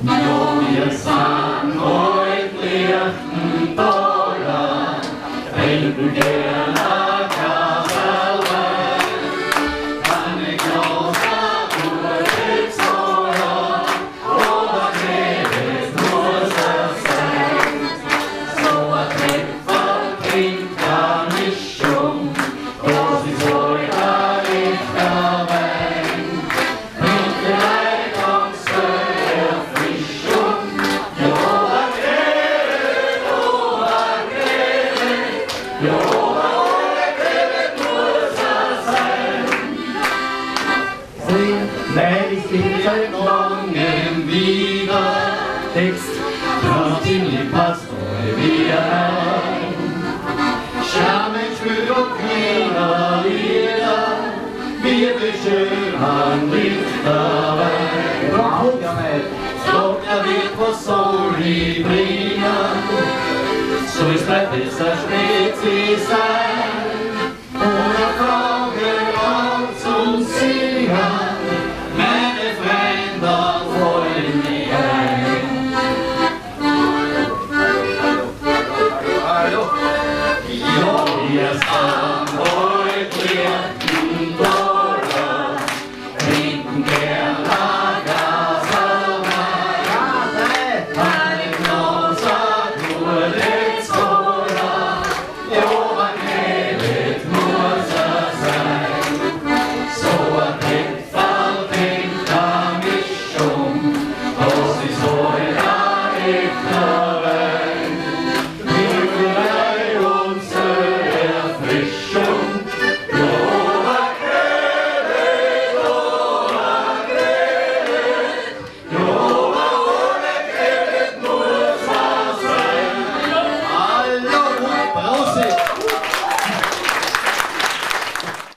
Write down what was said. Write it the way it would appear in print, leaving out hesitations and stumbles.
Nåde sang og et lirten dårlig, velbudgerende kavalvei. Han glada årets åra, og var krevet noe seg. Så at treffa kvinka misjon, og sin sorg har lifta vei. Ikke lei kom større frisjon, jo var krevet noe seg. När vi skriver gången vidare text Från till pastor vi är. Schamen skjul och kvinna leda, vi bekör han lyfta väg. Slockna vi på sorg i bringan, så vi sprätter sig i sig.